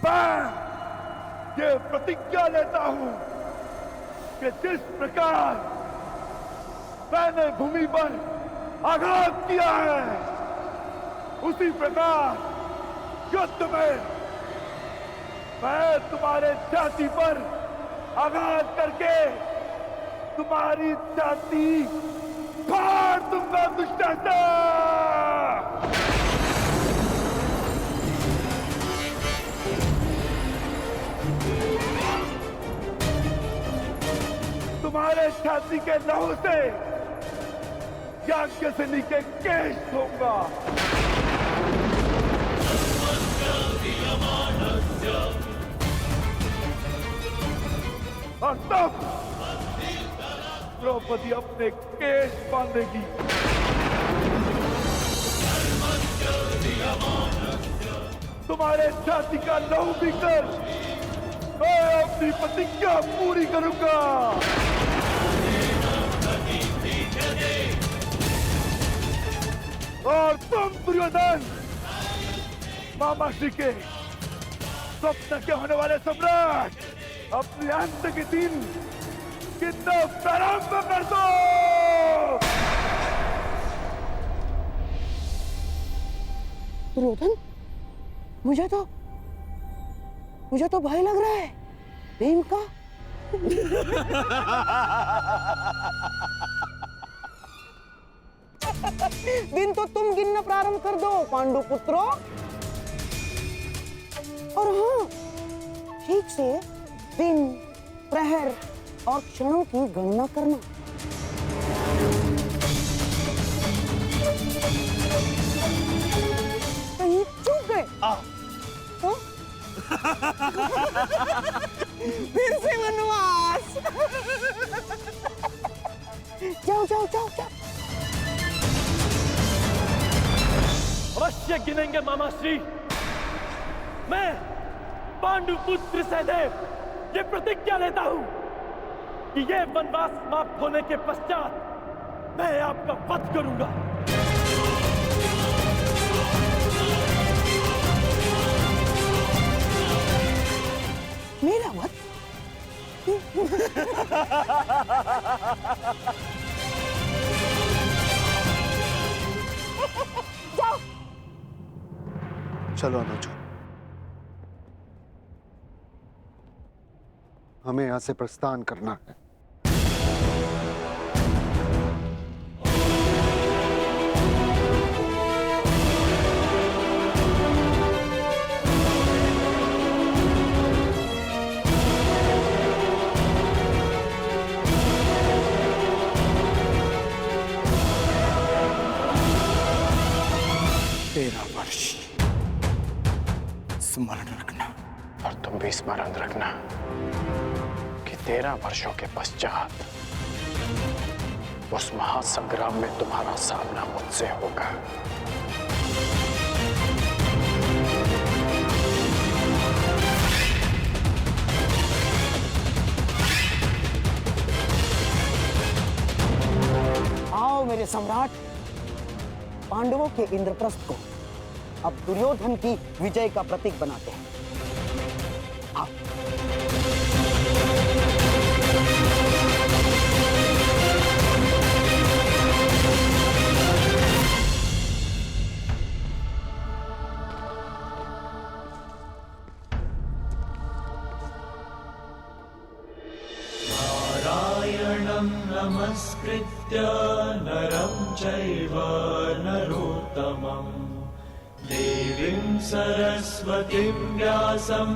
मैं ये प्रतिज्ञा लेता हूं कि जिस प्रकार मैंने भूमि पर आघात किया है, उसी प्रकार युद्ध में मैं तुम्हारे छाती पर आघात करके तुम्हारी छाती फाड़ दूंगा दुष्टाचा। तुम्हारे छाती के लहू से याज्ञसेनी के केश धोऊंगा। और तब द्रौपदी अपने केश बांधेगी। तुम्हारे छाती का लहू पीकर मैं अपनी प्रतिज्ञा पूरी करूंगा। और तुम दुर्योधन, मामा श्री के स्वप्न के होने वाले सम्राट, अपने अंत के दिन कितना प्रारंभ कर दो। दुर्योधन, मुझे तो भय लग रहा है भीम का। दिन तो तुम गिनना प्रारंभ कर दो पांडु पुत्रों। और हाँ, ठीक से दिन, प्रहर और क्षणों की गणना करना। कहीं चूक गए तो फिर से वनवास। जाओ जाओ जाओ जाओ। अवश्य गिनेंगे मामा श्री। मैं पांडुपुत्र सहदेव ये प्रतिज्ञा लेता हूं कि ये वनवास समाप्त होने के पश्चात मैं आपका वध करूंगा। मेरा वध? जाओ। चलो अनुज, हमें यहां से प्रस्थान करना है। स्मरण रखना, और तुम भी स्मरण रखना कि 13 वर्षों के पश्चात उस महासंग्राम में तुम्हारा सामना मुझसे होगा। आओ मेरे सम्राट, पांडवों के इंद्रप्रस्थ को अब दुर्योधन की विजय का प्रतीक बनाते हैं। आओ। नारायणं नमस्कृत्य नरं चैव नरोत्तमम् देवीं सरस्वतीं व्यासं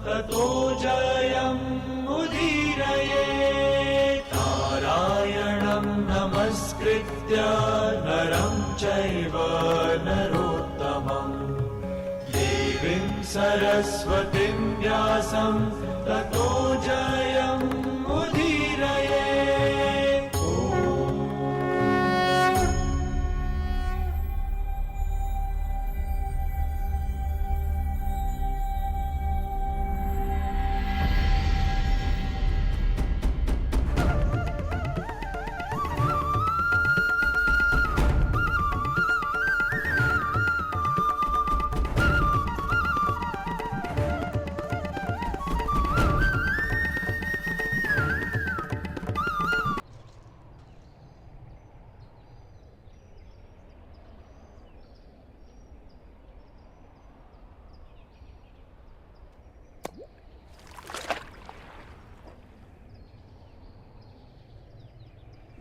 ततो जयम् उदीरये। नारायणं नमस्कृत्य नरं चैव नरोत्तमम् देवीं सरस्वतीं व्यासं ततो जयम् उदीरये।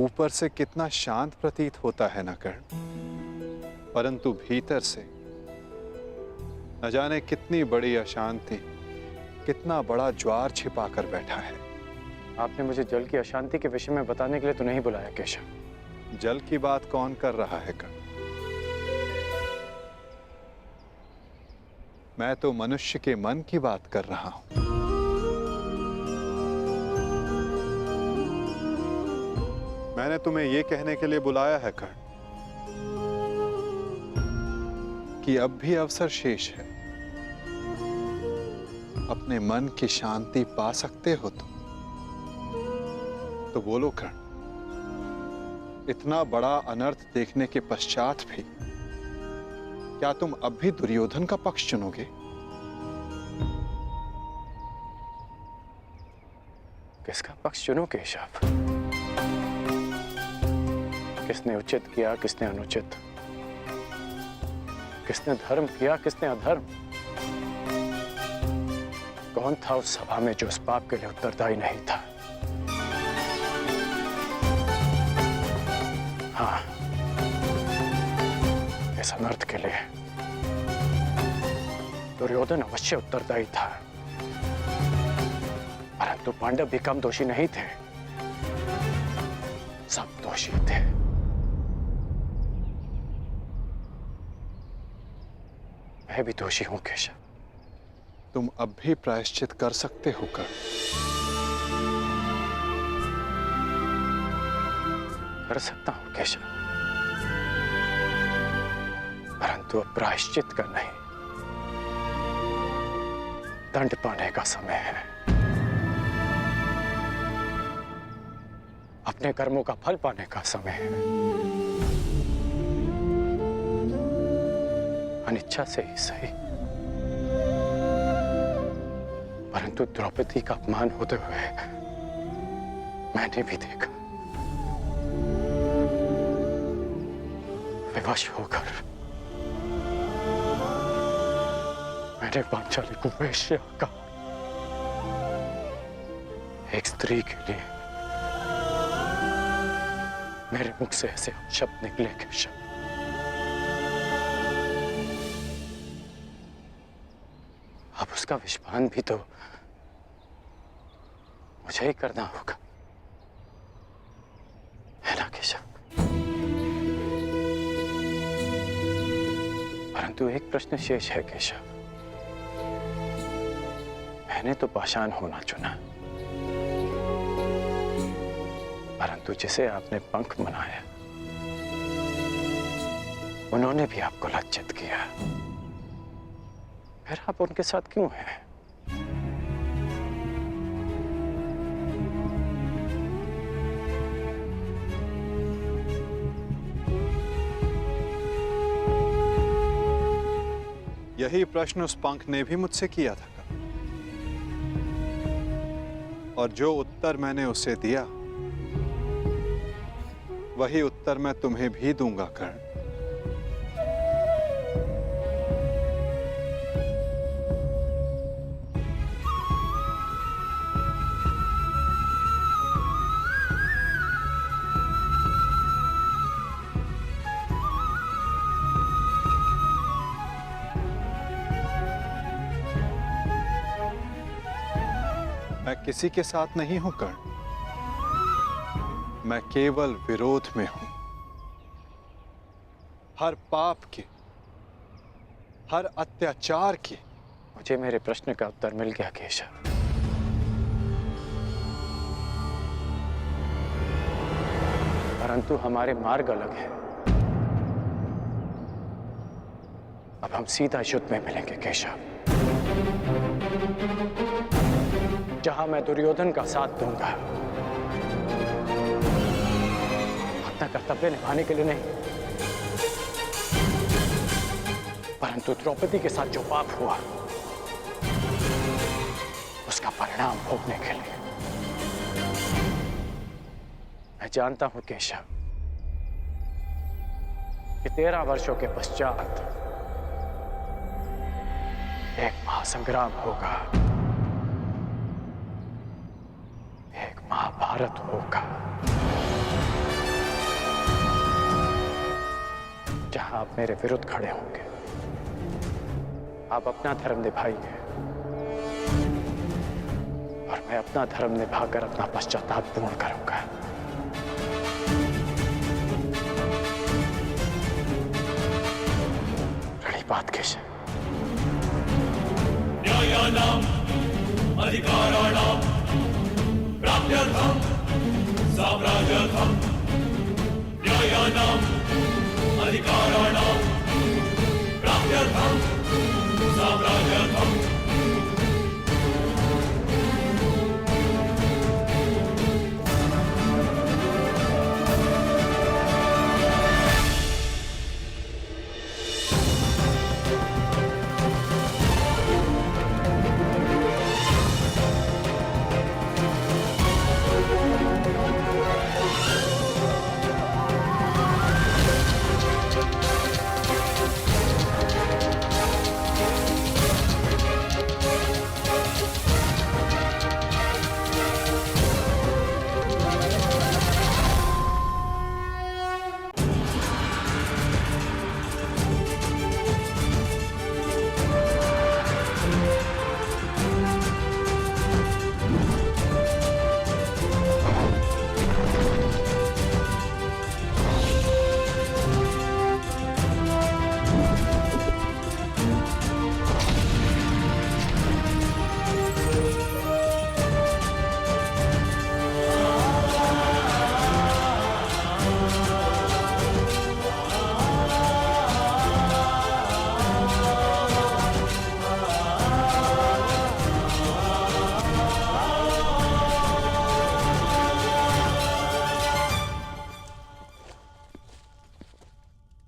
ऊपर से कितना शांत प्रतीत होता है ना कर्ण, परंतु भीतर से न जाने कितनी बड़ी अशांति, कितना बड़ा ज्वार छिपा कर बैठा है। आपने मुझे जल की अशांति के विषय में बताने के लिए तो नहीं बुलाया केशव। जल की बात कौन कर रहा है कर्ण? मैं तो मनुष्य के मन की बात कर रहा हूं। मैंने तुम्हें यह कहने के लिए बुलाया है कर्ण कि अब भी अवसर शेष है। अपने मन की शांति पा सकते हो तो बोलो कर्ण, इतना बड़ा अनर्थ देखने के पश्चात भी क्या तुम अब भी दुर्योधन का पक्ष चुनोगे? किसका पक्ष चुनो केशव? किसने उचित किया, किसने अनुचित? किसने धर्म किया, किसने अधर्म? कौन था उस सभा में जो उस पाप के लिए उत्तरदायी नहीं था? हाँ, इस अनर्थ के लिए दुर्योधन अवश्य उत्तरदायी था, परंतु पांडव भी कम दोषी नहीं थे। सब दोषी थे। मैं भी दोषी हूं केशव। तुम अब भी प्रायश्चित कर सकते हो कर्ण। कर सकता हूं केशव, परंतु अब प्रायश्चित का नहीं, दंड पाने का समय है। अपने कर्मों का फल पाने का समय है। अनिच्छा से ही सही, परंतु द्रौपदी का अपमान होते हुए मैंने भी देखा। विवश होकर मैंने पांचाली को वेश्या कहा। एक स्त्री के लिए मेरे मुख से ऐसे शब्द निकले केशव। अब उसका विषपान भी तो मुझे ही करना होगा, है ना केशव? परंतु एक प्रश्न शेष है केशव। मैंने तो पाषाण होना चुना, परंतु जिसे आपने पंख बनाया उन्होंने भी आपको लज्जित किया। फिर आप उनके साथ क्यों हैं? यही प्रश्न उस पंख ने भी मुझसे किया था और जो उत्तर मैंने उसे दिया वही उत्तर मैं तुम्हें भी दूंगा कर्ण। मैं किसी के साथ नहीं हूं कर्ण, मैं केवल विरोध में हूं। हर पाप के, हर अत्याचार के। मुझे मेरे प्रश्न का उत्तर मिल गया केशव। परंतु हमारे मार्ग अलग है। अब हम सीधा युद्ध में मिलेंगे केशव, जहां मैं दुर्योधन का साथ दूंगा। अपना कर्तव्य निभाने के लिए नहीं, परंतु द्रौपदी के साथ जो पाप हुआ उसका परिणाम भोगने के लिए। मैं जानता हूं केशव कि 13 वर्षों के पश्चात एक महासंग्राम होगा, एक महाभारत होगा। आप मेरे विरुद्ध खड़े होंगे। आप अपना धर्म निभाइए और मैं अपना धर्म निभाकर अपना पश्चाताप पूर्ण करूंगा। बात कैसे? न्यायानाम् अधिकाराणाम् प्राप्त्यर्थम् साम्राज्यर्थम् न्यायानाम् अधिकाराणाम् प्राप्त्यर्थम् साम्राज्यर्थम्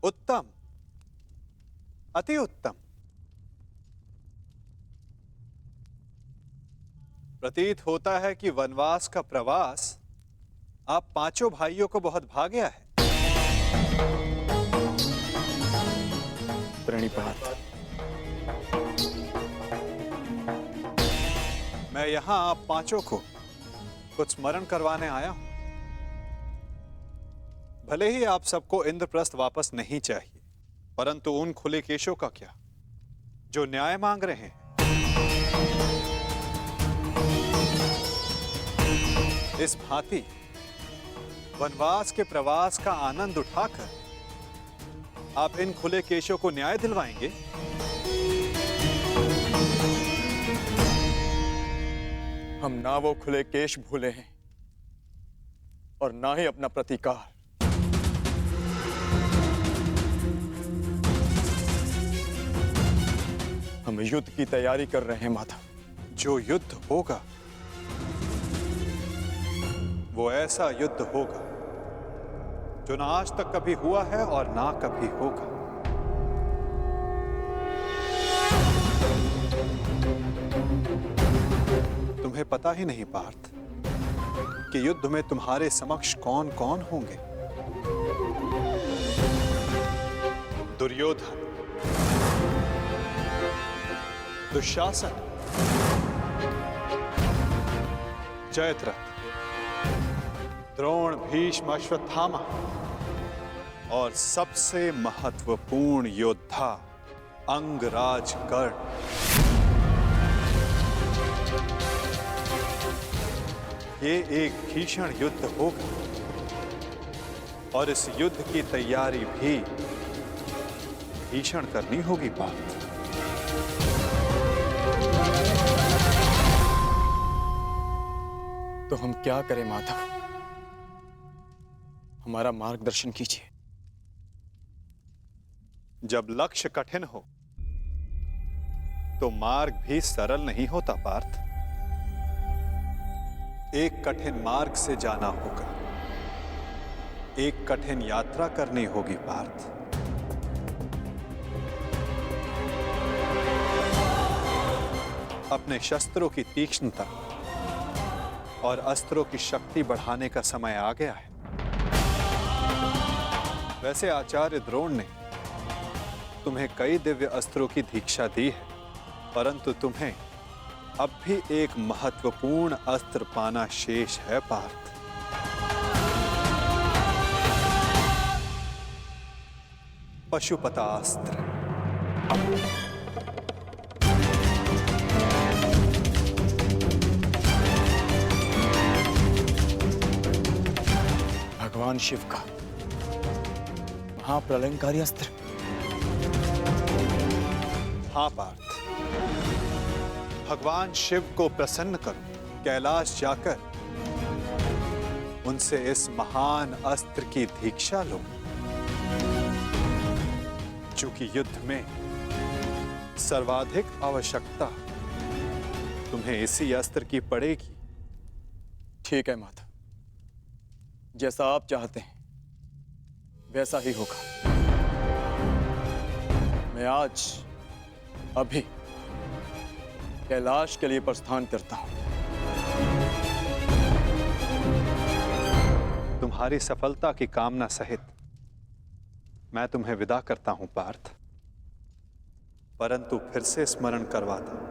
उत्तम, अति उत्तम। प्रतीत होता है कि वनवास का प्रवास आप पांचों भाइयों को बहुत भा गया है। प्रणिपात। मैं यहां आप पांचों को कुछ स्मरण करवाने आया हूं। भले ही आप सबको इंद्रप्रस्थ वापस नहीं चाहिए, परंतु उन खुले केशों का क्या जो न्याय मांग रहे हैं। इस भांति वनवास के प्रवास का आनंद उठाकर आप इन खुले केशों को न्याय दिलवाएंगे। हम ना वो खुले केश भूले हैं और ना ही अपना प्रतीकार। हम युद्ध की तैयारी कर रहे हैं माधव। जो युद्ध होगा वो ऐसा युद्ध होगा जो ना आज तक कभी हुआ है और ना कभी होगा। तुम्हें पता ही नहीं पार्थ कि युद्ध में तुम्हारे समक्ष कौन कौन होंगे। दुर्योधन, दुशासन, जयद्रथ, द्रोण, भीष्म, अश्वत्थामा और सबसे महत्वपूर्ण योद्धा अंगराज कर्ण। ये एक भीषण युद्ध होगा और इस युद्ध की तैयारी भी भीषण करनी होगी पार्थ। तो हम क्या करें माधव? हमारा मार्गदर्शन कीजिए। जब लक्ष्य कठिन हो तो मार्ग भी सरल नहीं होता पार्थ। एक कठिन मार्ग से जाना होगा, एक कठिन यात्रा करनी होगी पार्थ। अपने शस्त्रों की तीक्ष्णता और अस्त्रों की शक्ति बढ़ाने का समय आ गया है। वैसे आचार्य द्रोण ने तुम्हें कई दिव्य अस्त्रों की दीक्षा दी है, परंतु तुम्हें अब भी एक महत्वपूर्ण अस्त्र पाना शेष है पार्थ। पशुपतास्त्र। भगवान शिव का महाप्रलयंकारी अस्त्र। हाँ पार्थ, भगवान शिव को प्रसन्न करो, कैलाश जाकर उनसे इस महान अस्त्र की दीक्षा लो। चूंकि युद्ध में सर्वाधिक आवश्यकता तुम्हें इसी अस्त्र की पड़ेगी। ठीक है माता, जैसा आप चाहते हैं वैसा ही होगा। मैं आज अभी कैलाश के लिए प्रस्थान करता हूं। तुम्हारी सफलता की कामना सहित मैं तुम्हें विदा करता हूं पार्थ, परंतु फिर से स्मरण करवाता हूं,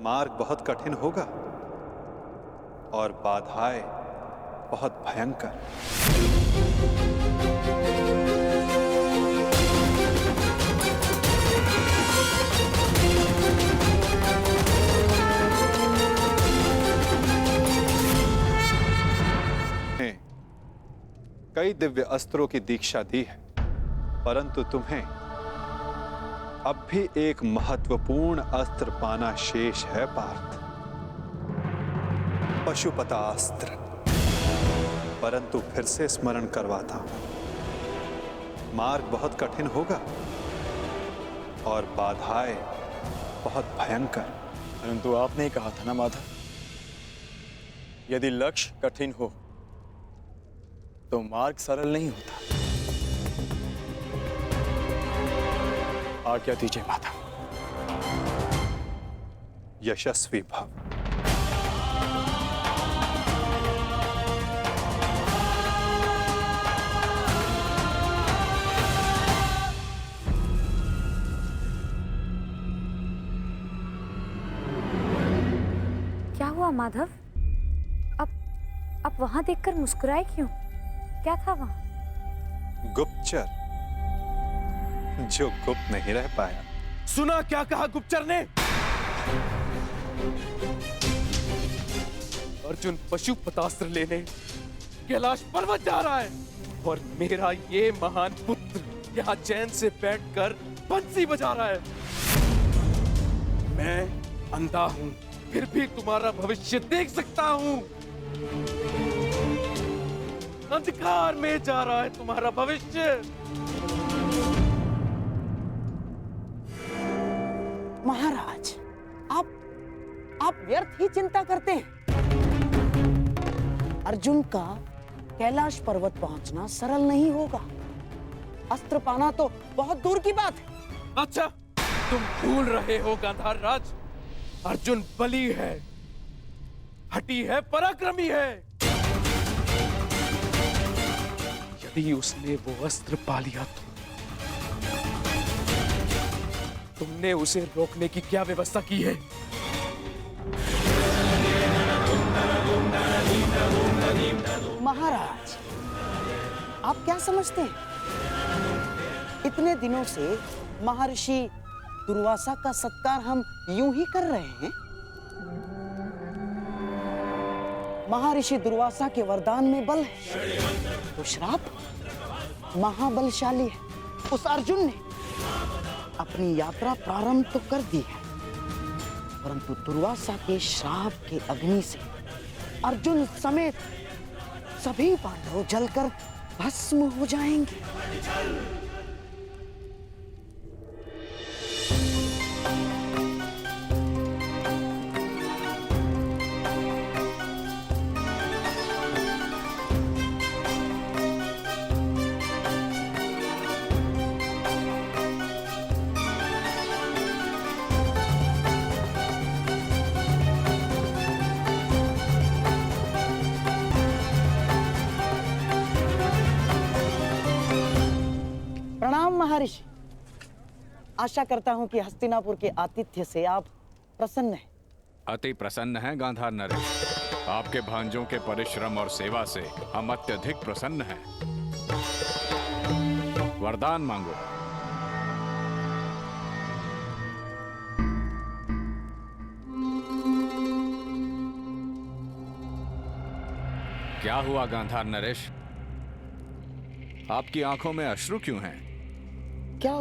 मार्ग बहुत कठिन होगा और बाधाएं बहुत भयंकर। कई दिव्य अस्त्रों की दीक्षा दी है, परंतु तुम्हें अब भी एक महत्वपूर्ण अस्त्र पाना शेष है पार्थ, पशुपतास्त्र। परंतु फिर से स्मरण करवाता हूं, मार्ग बहुत कठिन होगा और बाधाएं बहुत भयंकर। परंतु आपने कहा था ना माधव, यदि लक्ष्य कठिन हो तो मार्ग सरल नहीं होता। आज्ञा दीजिए माता। यशस्वी भव। क्या हुआ माधव? अब वहां देखकर मुस्कुराए क्यों? क्या था वहां? गुप्तचर जो गुप्त नहीं रह पाया। सुना क्या कहा गुप्तचर ने? अर्जुन पशुपतास्त्र लेने कैलाश पर्वत जा रहा है और मेरा ये महान पुत्र यहाँ चैन से बैठकर बंसी बजा रहा है। मैं अंधा हूं, फिर भी तुम्हारा भविष्य देख सकता हूं। अंधकार में जा रहा है तुम्हारा भविष्य। महाराज, आप व्यर्थ ही चिंता करते हैं। अर्जुन का कैलाश पर्वत पहुंचना सरल नहीं होगा। अस्त्र पाना तो बहुत दूर की बात है। अच्छा, तुम भूल रहे हो गांधार राज, अर्जुन बली है, हठी है, पराक्रमी है। यदि उसने वो अस्त्र पा लिया तो तुमने उसे रोकने की क्या व्यवस्था की है? महाराज, आप क्या समझते हैं? इतने दिनों से महर्षि दुर्वासा का सत्कार हम यूं ही कर रहे हैं। महर्षि दुर्वासा के वरदान में बल है तो श्राप महाबलशाली है। उस अर्जुन ने अपनी यात्रा प्रारंभ तो कर दी है, परंतु दुर्वासा के श्राप के अग्नि से अर्जुन समेत सभी पांडव जलकर भस्म हो जाएंगे। महर्षि, आशा करता हूं कि हस्तिनापुर के आतिथ्य से आप प्रसन्न हैं। अति प्रसन्न हैं गांधार नरेश। आपके भांजों के परिश्रम और सेवा से हम अत्यधिक प्रसन्न हैं। वरदान मांगो। क्या हुआ गांधार नरेश? आपकी आंखों में अश्रु क्यों हैं? क्या